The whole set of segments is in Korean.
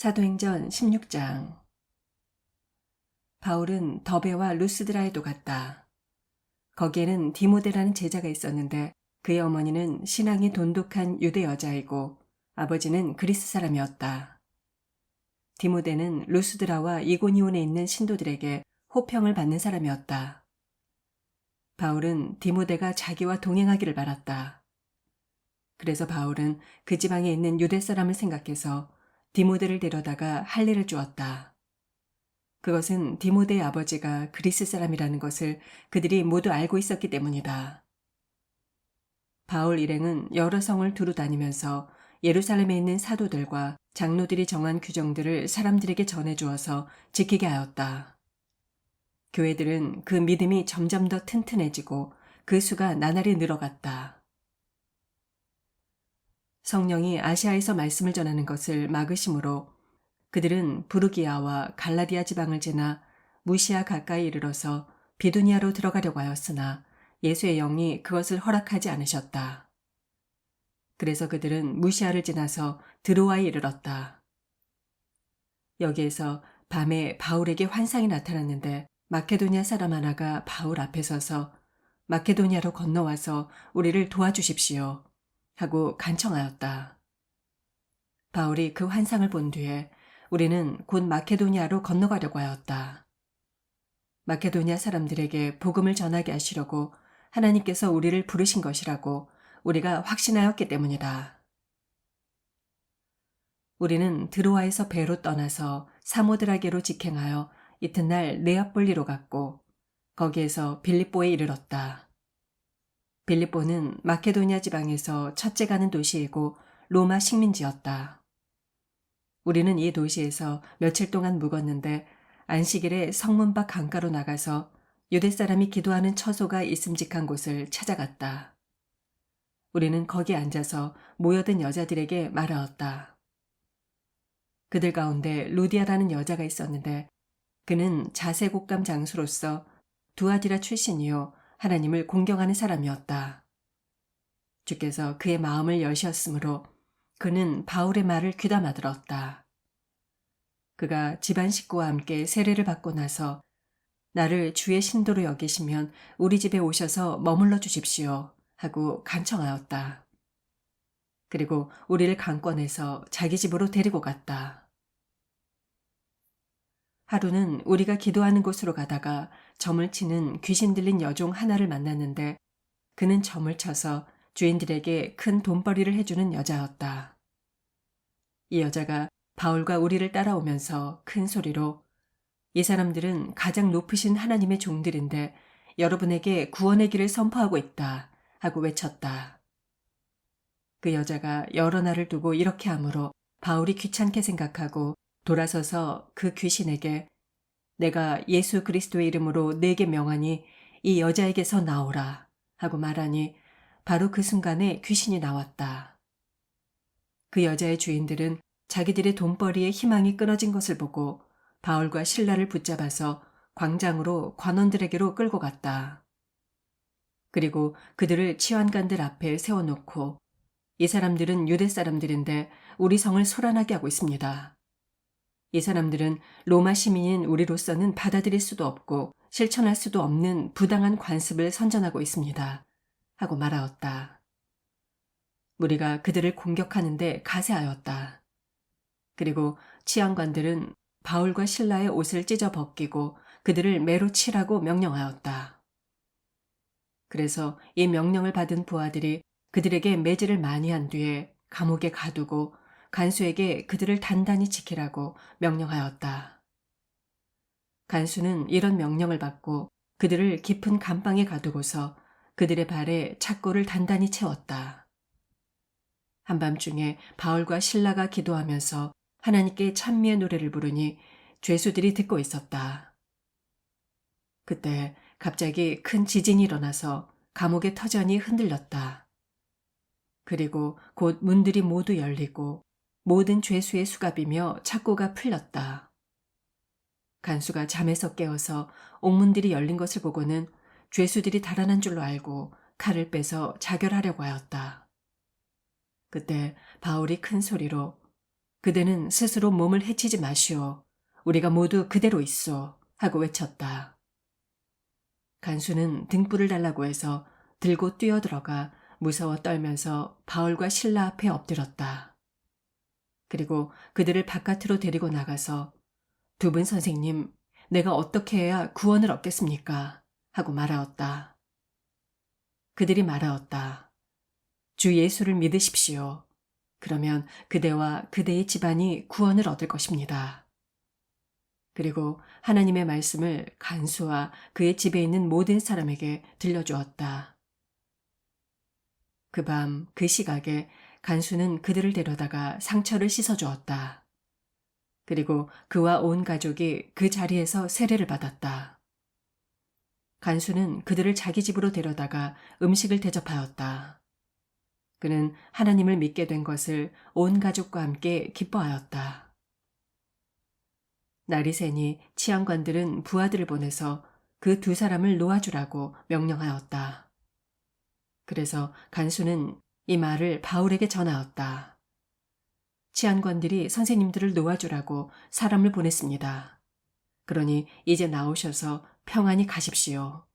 사도행전 16장. 바울은 더베와 루스드라에도 갔다. 거기에는 디모데라는 제자가 있었는데 그의 어머니는 신앙이 돈독한 유대 여자이고 아버지는 그리스 사람이었다. 디모데는 루스드라와 이고니온에 있는 신도들에게 호평을 받는 사람이었다. 바울은 디모데가 자기와 동행하기를 바랐다. 그래서 바울은 그 지방에 있는 유대 사람을 생각해서 디모데를 데려다가 할례를 주었다. 그것은 디모데의 아버지가 그리스 사람이라는 것을 그들이 모두 알고 있었기 때문이다. 바울 일행은 여러 성을 두루 다니면서 예루살렘에 있는 사도들과 장로들이 정한 규정들을 사람들에게 전해주어서 지키게 하였다. 교회들은 그 믿음이 점점 더 튼튼해지고 그 수가 나날이 늘어갔다. 성령이 아시아에서 말씀을 전하는 것을 막으심으로 그들은 부르기아와 갈라디아 지방을 지나 무시아 가까이 이르러서 비두니아로 들어가려고 하였으나 예수의 영이 그것을 허락하지 않으셨다. 그래서 그들은 무시아를 지나서 드로아에 이르렀다. 여기에서 밤에 바울에게 환상이 나타났는데 마케도니아 사람 하나가 바울 앞에 서서 마케도니아로 건너와서 우리를 도와주십시오 하고 간청하였다. 바울이 그 환상을 본 뒤에 우리는 곧 마케도니아로 건너가려고 하였다. 마케도니아 사람들에게 복음을 전하게 하시려고 하나님께서 우리를 부르신 것이라고 우리가 확신하였기 때문이다. 우리는 드로아에서 배로 떠나서 사모드라게로 직행하여 이튿날 네아폴리로 갔고 거기에서 빌립보에 이르렀다. 빌립보는 마케도니아 지방에서 첫째 가는 도시이고 로마 식민지였다. 우리는 이 도시에서 며칠 동안 묵었는데 안식일에 성문 밖 강가로 나가서 유대 사람이 기도하는 처소가 있음직한 곳을 찾아갔다. 우리는 거기에 앉아서 모여든 여자들에게 말하였다. 그들 가운데 루디아라는 여자가 있었는데 그는 자세곡감 장수로서 두아디라 출신이요 하나님을 공경하는 사람이었다. 주께서 그의 마음을 여시었으므로 그는 바울의 말을 귀담아 들었다. 그가 집안 식구와 함께 세례를 받고 나서 나를 주의 신도로 여기시면 우리 집에 오셔서 머물러 주십시오 하고 간청하였다. 그리고 우리를 강권해서 자기 집으로 데리고 갔다. 하루는 우리가 기도하는 곳으로 가다가 점을 치는 귀신 들린 여종 하나를 만났는데 그는 점을 쳐서 주인들에게 큰 돈벌이를 해주는 여자였다. 이 여자가 바울과 우리를 따라오면서 큰 소리로 이 사람들은 가장 높으신 하나님의 종들인데 여러분에게 구원의 길을 선포하고 있다 하고 외쳤다. 그 여자가 여러 날을 두고 이렇게 하므로 바울이 귀찮게 생각하고 돌아서서 그 귀신에게 내가 예수 그리스도의 이름으로 네게 명하니 이 여자에게서 나오라 하고 말하니 바로 그 순간에 귀신이 나왔다. 그 여자의 주인들은 자기들의 돈벌이에 희망이 끊어진 것을 보고 바울과 실라를 붙잡아서 광장으로 관원들에게로 끌고 갔다. 그리고 그들을 치환관들 앞에 세워놓고 이 사람들은 유대 사람들인데 우리 성을 소란하게 하고 있습니다. 이 사람들은 로마 시민인 우리로서는 받아들일 수도 없고 실천할 수도 없는 부당한 관습을 선전하고 있습니다. 하고 말하였다. 우리가 그들을 공격하는데 가세하였다. 그리고 치안관들은 바울과 실라의 옷을 찢어 벗기고 그들을 매로 치라고 명령하였다. 그래서 이 명령을 받은 부하들이 그들에게 매질을 많이 한 뒤에 감옥에 가두고 간수에게 그들을 단단히 지키라고 명령하였다. 간수는 이런 명령을 받고 그들을 깊은 감방에 가두고서 그들의 발에 착고를 단단히 채웠다. 한밤중에 바울과 실라가 기도하면서 하나님께 찬미의 노래를 부르니 죄수들이 듣고 있었다. 그때 갑자기 큰 지진이 일어나서 감옥의 터전이 흔들렸다. 그리고 곧 문들이 모두 열리고 모든 죄수의 수갑이며 착고가 풀렸다. 간수가 잠에서 깨어서 옥문들이 열린 것을 보고는 죄수들이 달아난 줄로 알고 칼을 빼서 자결하려고 하였다. 그때 바울이 큰 소리로 그대는 스스로 몸을 해치지 마시오. 우리가 모두 그대로 있소. 하고 외쳤다. 간수는 등불을 달라고 해서 들고 뛰어들어가 무서워 떨면서 바울과 실라 앞에 엎드렸다. 그리고 그들을 바깥으로 데리고 나가서 두 분 선생님, 내가 어떻게 해야 구원을 얻겠습니까? 하고 말하었다. 그들이 말하었다. 주 예수를 믿으십시오. 그러면 그대와 그대의 집안이 구원을 얻을 것입니다. 그리고 하나님의 말씀을 간수와 그의 집에 있는 모든 사람에게 들려주었다. 그 밤 그 시각에 간수는 그들을 데려다가 상처를 씻어주었다. 그리고 그와 온 가족이 그 자리에서 세례를 받았다. 간수는 그들을 자기 집으로 데려다가 음식을 대접하였다. 그는 하나님을 믿게 된 것을 온 가족과 함께 기뻐하였다. 날이 새니 치안관들은 부하들을 보내서 그 두 사람을 놓아주라고 명령하였다. 그래서 간수는 이 말을 바울에게 전하였다. 치안관들이 선생님들을 놓아주라고 사람을 보냈습니다. 그러니 이제 나오셔서 평안히 가십시오.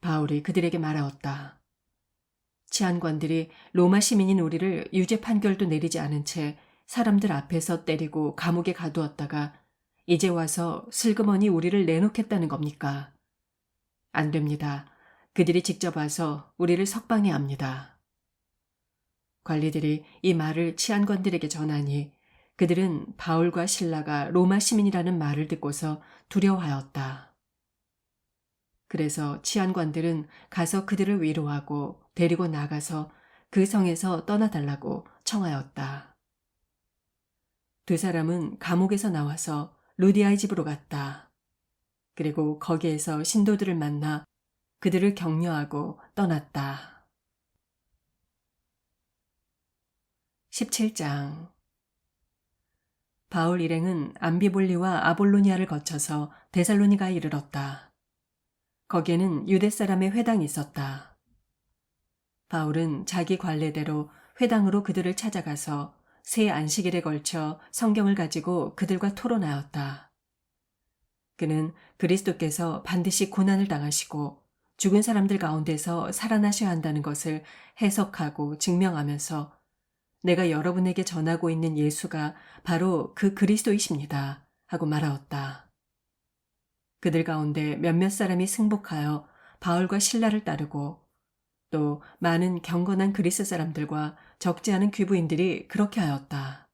바울이 그들에게 말하였다. 치안관들이 로마 시민인 우리를 유죄 판결도 내리지 않은 채 사람들 앞에서 때리고 감옥에 가두었다가 이제 와서 슬그머니 우리를 내놓겠다는 겁니까? 안 됩니다. 그들이 직접 와서 우리를 석방해야 합니다. 관리들이 이 말을 치안관들에게 전하니 그들은 바울과 실라가 로마 시민이라는 말을 듣고서 두려워하였다. 그래서 치안관들은 가서 그들을 위로하고 데리고 나가서 그 성에서 떠나달라고 청하였다. 두 사람은 감옥에서 나와서 루디아의 집으로 갔다. 그리고 거기에서 신도들을 만나 그들을 격려하고 떠났다. 17장 바울 일행은 암비볼리와 아볼로니아를 거쳐서 데살로니가에 이르렀다. 거기에는 유대 사람의 회당이 있었다. 바울은 자기 관례대로 회당으로 그들을 찾아가서 세 안식일에 걸쳐 성경을 가지고 그들과 토론하였다. 그는 그리스도께서 반드시 고난을 당하시고 죽은 사람들 가운데서 살아나셔야 한다는 것을 해석하고 증명하면서 내가 여러분에게 전하고 있는 예수가 바로 그 그리스도이십니다. 하고 말하였다. 그들 가운데 몇몇 사람이 승복하여 바울과 실라를 따르고 또 많은 경건한 그리스 사람들과 적지 않은 귀부인들이 그렇게 하였다.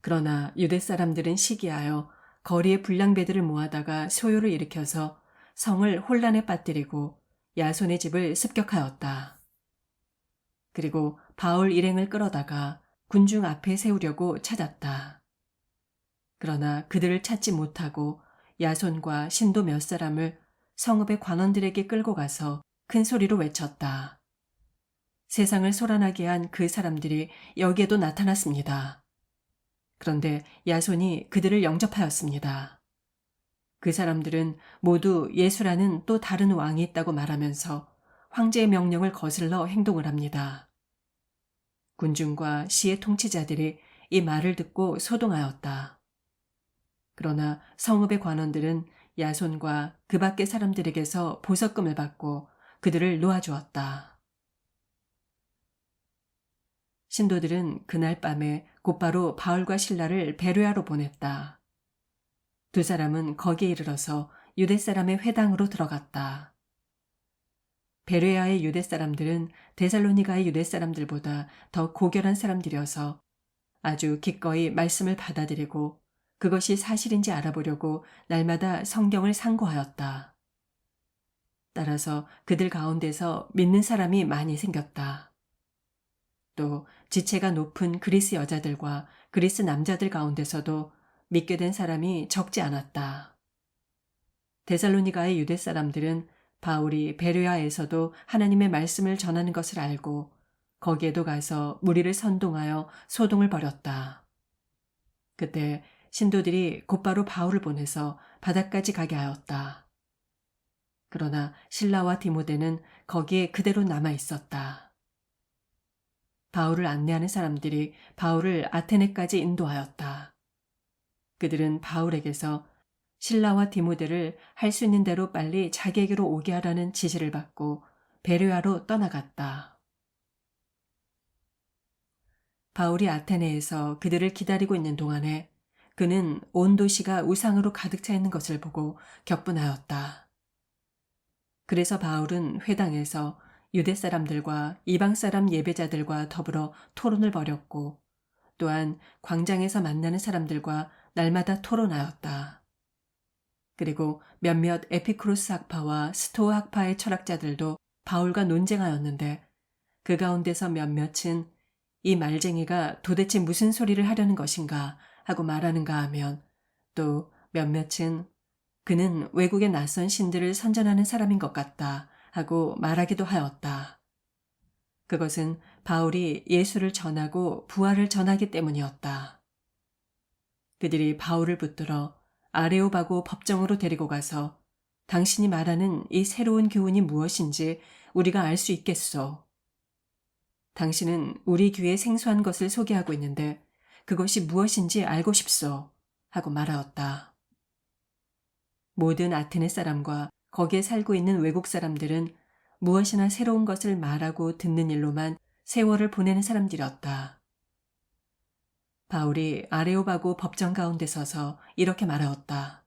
그러나 유대 사람들은 시기하여 거리에 불량배들을 모아다가 소요를 일으켜서 성을 혼란에 빠뜨리고 야손의 집을 습격하였다. 그리고 바울 일행을 끌어다가 군중 앞에 세우려고 찾았다. 그러나 그들을 찾지 못하고 야손과 신도 몇 사람을 성읍의 관원들에게 끌고 가서 큰 소리로 외쳤다. 세상을 소란하게 한 그 사람들이 여기에도 나타났습니다. 그런데 야손이 그들을 영접하였습니다. 그 사람들은 모두 예수라는 또 다른 왕이 있다고 말하면서 황제의 명령을 거슬러 행동을 합니다. 군중과 시의 통치자들이 이 말을 듣고 소동하였다. 그러나 성읍의 관원들은 야손과 그 밖의 사람들에게서 보석금을 받고 그들을 놓아주었다. 신도들은 그날 밤에 곧바로 바울과 실라를 베레아로 보냈다. 두 사람은 거기에 이르러서 유대 사람의 회당으로 들어갔다. 베레아의 유대 사람들은 데살로니가의 유대 사람들보다 더 고결한 사람들이어서 아주 기꺼이 말씀을 받아들이고 그것이 사실인지 알아보려고 날마다 성경을 상고하였다. 따라서 그들 가운데서 믿는 사람이 많이 생겼다. 또 지체가 높은 그리스 여자들과 그리스 남자들 가운데서도 믿게 된 사람이 적지 않았다. 데살로니가의 유대 사람들은 바울이 베레아에서도 하나님의 말씀을 전하는 것을 알고 거기에도 가서 무리를 선동하여 소동을 벌였다. 그때 신도들이 곧바로 바울을 보내서 바다까지 가게 하였다. 그러나 실라와 디모데는 거기에 그대로 남아 있었다. 바울을 안내하는 사람들이 바울을 아테네까지 인도하였다. 그들은 바울에게서 실라와 디모데를 할 수 있는 대로 빨리 자기에게로 오게 하라는 지시를 받고 베레아로 떠나갔다. 바울이 아테네에서 그들을 기다리고 있는 동안에 그는 온 도시가 우상으로 가득 차 있는 것을 보고 격분하였다. 그래서 바울은 회당에서 유대 사람들과 이방 사람 예배자들과 더불어 토론을 벌였고 또한 광장에서 만나는 사람들과 날마다 토론하였다. 그리고 몇몇 에피쿠로스 학파와 스토아 학파의 철학자들도 바울과 논쟁하였는데 그 가운데서 몇몇은 이 말쟁이가 도대체 무슨 소리를 하려는 것인가 하고 말하는가 하면 또 몇몇은 그는 외국의 낯선 신들을 선전하는 사람인 것 같다 하고 말하기도 하였다. 그것은 바울이 예수를 전하고 부활을 전하기 때문이었다. 그들이 바울을 붙들어 아레오바고 법정으로 데리고 가서 당신이 말하는 이 새로운 교훈이 무엇인지 우리가 알 수 있겠소. 당신은 우리 귀에 생소한 것을 소개하고 있는데 그것이 무엇인지 알고 싶소. 하고 말하였다. 모든 아테네 사람과 거기에 살고 있는 외국 사람들은 무엇이나 새로운 것을 말하고 듣는 일로만 세월을 보내는 사람들이었다. 바울이 아레오바고 법정 가운데 서서 이렇게 말하였다.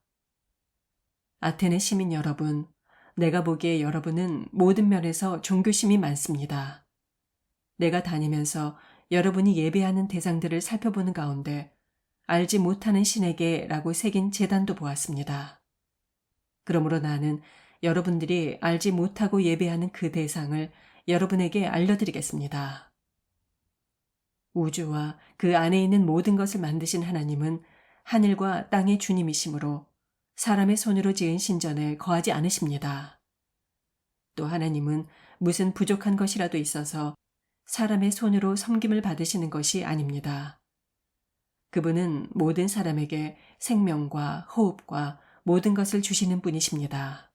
아테네 시민 여러분, 내가 보기에 여러분은 모든 면에서 종교심이 많습니다. 내가 다니면서 여러분이 예배하는 대상들을 살펴보는 가운데 알지 못하는 신에게 라고 새긴 제단도 보았습니다. 그러므로 나는 여러분들이 알지 못하고 예배하는 그 대상을 여러분에게 알려드리겠습니다. 우주와 그 안에 있는 모든 것을 만드신 하나님은 하늘과 땅의 주님이시므로 사람의 손으로 지은 신전에 거하지 않으십니다. 또 하나님은 무슨 부족한 것이라도 있어서 사람의 손으로 섬김을 받으시는 것이 아닙니다. 그분은 모든 사람에게 생명과 호흡과 모든 것을 주시는 분이십니다.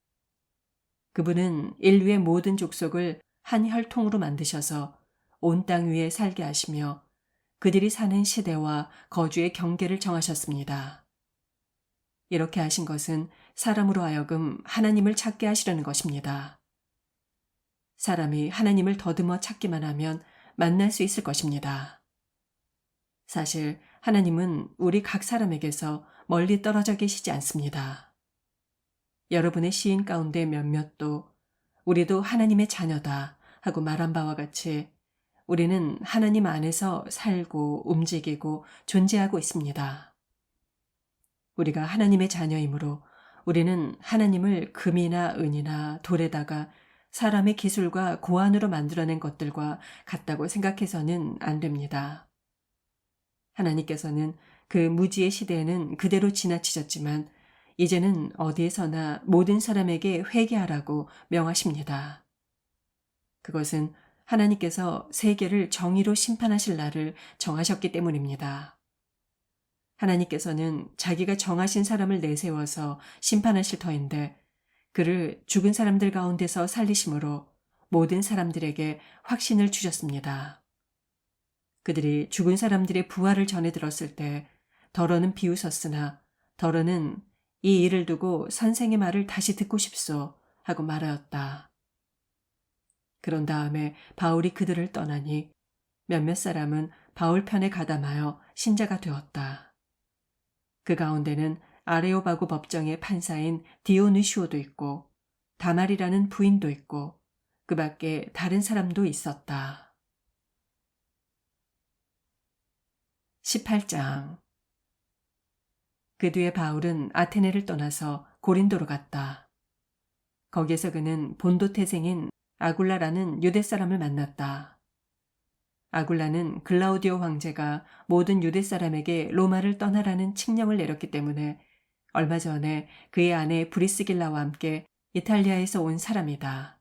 그분은 인류의 모든 족속을 한 혈통으로 만드셔서 온 땅 위에 살게 하시며 그들이 사는 시대와 거주의 경계를 정하셨습니다. 이렇게 하신 것은 사람으로 하여금 하나님을 찾게 하시려는 것입니다. 사람이 하나님을 더듬어 찾기만 하면 만날 수 있을 것입니다. 사실 하나님은 우리 각 사람에게서 멀리 떨어져 계시지 않습니다. 여러분의 시인 가운데 몇몇도 우리도 하나님의 자녀다 하고 말한 바와 같이 우리는 하나님 안에서 살고 움직이고 존재하고 있습니다. 우리가 하나님의 자녀이므로 우리는 하나님을 금이나 은이나 돌에다가 사람의 기술과 고안으로 만들어낸 것들과 같다고 생각해서는 안 됩니다. 하나님께서는 그 무지의 시대에는 그대로 지나치셨지만 이제는 어디에서나 모든 사람에게 회개하라고 명하십니다. 그것은 하나님께서 세계를 정의로 심판하실 날을 정하셨기 때문입니다. 하나님께서는 자기가 정하신 사람을 내세워서 심판하실 터인데 그를 죽은 사람들 가운데서 살리심으로 모든 사람들에게 확신을 주셨습니다. 그들이 죽은 사람들의 부활을 전해 들었을 때 더러는 비웃었으나 더러는 이 일을 두고 선생의 말을 다시 듣고 싶소 하고 말하였다. 그런 다음에 바울이 그들을 떠나니 몇몇 사람은 바울 편에 가담하여 신자가 되었다. 그 가운데는 아레오바고 법정의 판사인 디오누시오도 있고 다말이라는 부인도 있고 그 밖에 다른 사람도 있었다. 18장. 그 뒤에 바울은 아테네를 떠나서 고린도로 갔다. 거기에서 그는 본도 태생인 아굴라라는 유대 사람을 만났다. 아굴라는 글라우디오 황제가 모든 유대 사람에게 로마를 떠나라는 칙령을 내렸기 때문에 얼마 전에 그의 아내 브리스길라와 함께 이탈리아에서 온 사람이다.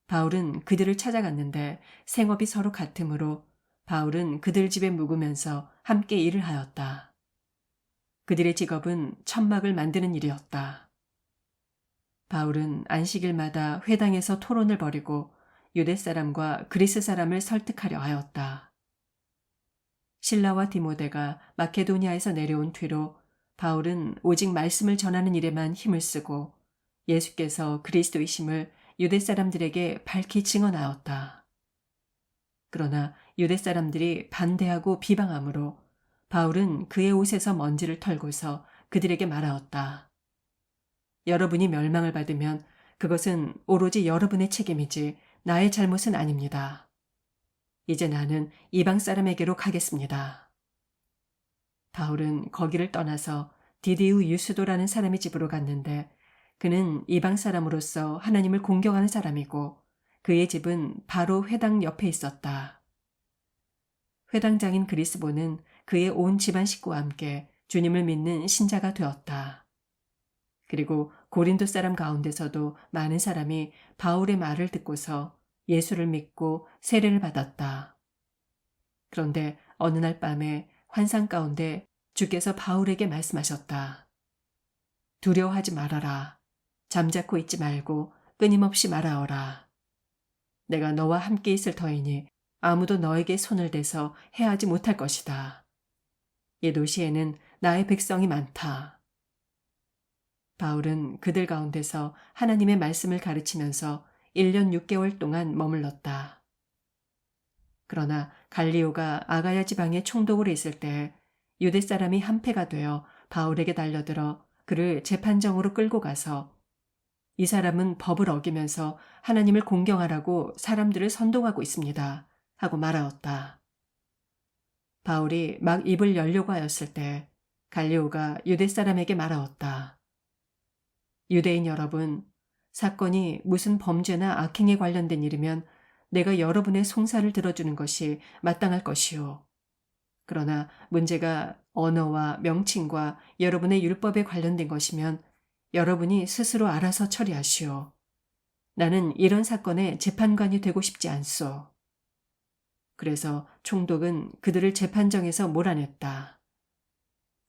바울은 그들을 찾아갔는데 생업이 서로 같으므로 바울은 그들 집에 묵으면서 함께 일을 하였다. 그들의 직업은 천막을 만드는 일이었다. 바울은 안식일마다 회당에서 토론을 벌이고 유대 사람과 그리스 사람을 설득하려 하였다. 실라와 디모데가 마케도니아에서 내려온 뒤로 바울은 오직 말씀을 전하는 일에만 힘을 쓰고 예수께서 그리스도이심을 유대 사람들에게 밝히 증언하였다. 그러나 유대 사람들이 반대하고 비방하므로 바울은 그의 옷에서 먼지를 털고서 그들에게 말하였다. 여러분이 멸망을 받으면 그것은 오로지 여러분의 책임이지 나의 잘못은 아닙니다. 이제 나는 이방 사람에게로 가겠습니다. 바울은 거기를 떠나서 디디우 유스도라는 사람의 집으로 갔는데 그는 이방 사람으로서 하나님을 공경하는 사람이고 그의 집은 바로 회당 옆에 있었다. 회당장인 그리스보는 그의 온 집안 식구와 함께 주님을 믿는 신자가 되었다. 그리고 고린도 사람 가운데서도 많은 사람이 바울의 말을 듣고서 예수를 믿고 세례를 받았다. 그런데 어느 날 밤에 환상 가운데 주께서 바울에게 말씀하셨다. 두려워하지 말아라. 잠자코 있지 말고 끊임없이 말하어라. 내가 너와 함께 있을 터이니 아무도 너에게 손을 대서 해하지 못할 것이다. 이 도시에는 나의 백성이 많다. 바울은 그들 가운데서 하나님의 말씀을 가르치면서 1년 6개월 동안 머물렀다. 그러나 갈리오가 아가야 지방에 총독으로 있을 때 유대 사람이 한패가 되어 바울에게 달려들어 그를 재판정으로 끌고 가서 이 사람은 법을 어기면서 하나님을 공경하라고 사람들을 선동하고 있습니다. 하고 말하였다. 바울이 막 입을 열려고 하였을 때 갈리오가 유대 사람에게 말하였다. 유대인 여러분, 사건이 무슨 범죄나 악행에 관련된 일이면 내가 여러분의 송사를 들어주는 것이 마땅할 것이요. 그러나 문제가 언어와 명칭과 여러분의 율법에 관련된 것이면 여러분이 스스로 알아서 처리하시오. 나는 이런 사건의 재판관이 되고 싶지 않소. 그래서 총독은 그들을 재판정에서 몰아냈다.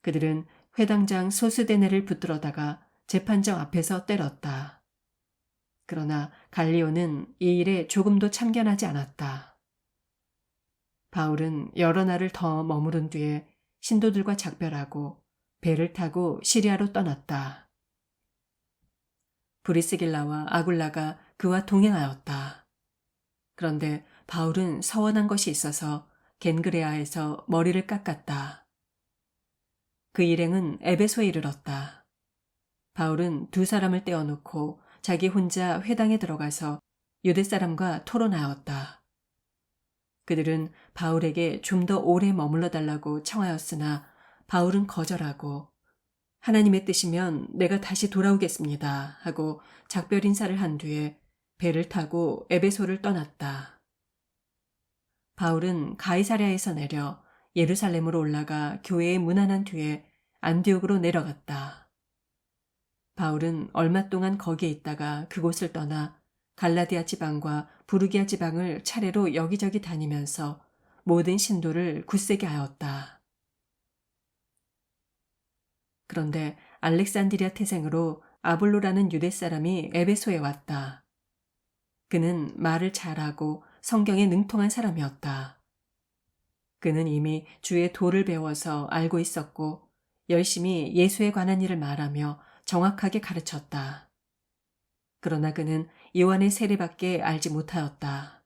그들은 회당장 소스데네를 붙들어다가 재판정 앞에서 때렸다. 그러나 갈리오는 이 일에 조금도 참견하지 않았다. 바울은 여러 날을 더 머무른 뒤에 신도들과 작별하고 배를 타고 시리아로 떠났다. 브리스길라와 아굴라가 그와 동행하였다. 그런데 바울은 서원한 것이 있어서 겐그레아에서 머리를 깎았다. 그 일행은 에베소에 이르렀다. 바울은 두 사람을 떼어놓고 자기 혼자 회당에 들어가서 유대 사람과 토론하였다. 그들은 바울에게 좀 더 오래 머물러 달라고 청하였으나 바울은 거절하고 하나님의 뜻이면 내가 다시 돌아오겠습니다 하고 작별 인사를 한 뒤에 배를 타고 에베소를 떠났다. 바울은 가이사랴에서 내려 예루살렘으로 올라가 교회에 문안한 뒤에 안디옥으로 내려갔다. 바울은 얼마 동안 거기에 있다가 그곳을 떠나 갈라디아 지방과 부르기아 지방을 차례로 여기저기 다니면서 모든 신도를 굳세게 하였다. 그런데 알렉산드리아 태생으로 아볼로라는 유대 사람이 에베소에 왔다. 그는 말을 잘하고 성경에 능통한 사람이었다. 그는 이미 주의 도를 배워서 알고 있었고 열심히 예수에 관한 일을 말하며 정확하게 가르쳤다. 그러나 그는 요한의 세례밖에 알지 못하였다.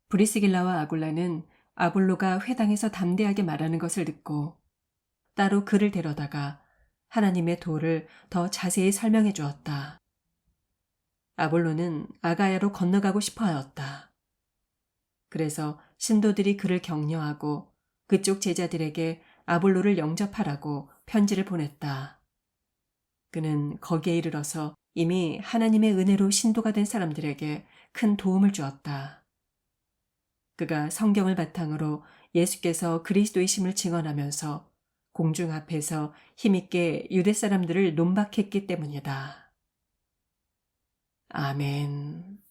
브리스길라와 아굴라는 아볼로가 회당에서 담대하게 말하는 것을 듣고 따로 그를 데려다가 하나님의 도를 더 자세히 설명해 주었다. 아볼로는 아가야로 건너가고 싶어 하였다. 그래서 신도들이 그를 격려하고 그쪽 제자들에게 아볼로를 영접하라고 편지를 보냈다. 그는 거기에 이르러서 이미 하나님의 은혜로 신도가 된 사람들에게 큰 도움을 주었다. 그가 성경을 바탕으로 예수께서 그리스도이심을 증언하면서 공중 앞에서 힘있게 유대 사람들을 논박했기 때문이다. 아멘.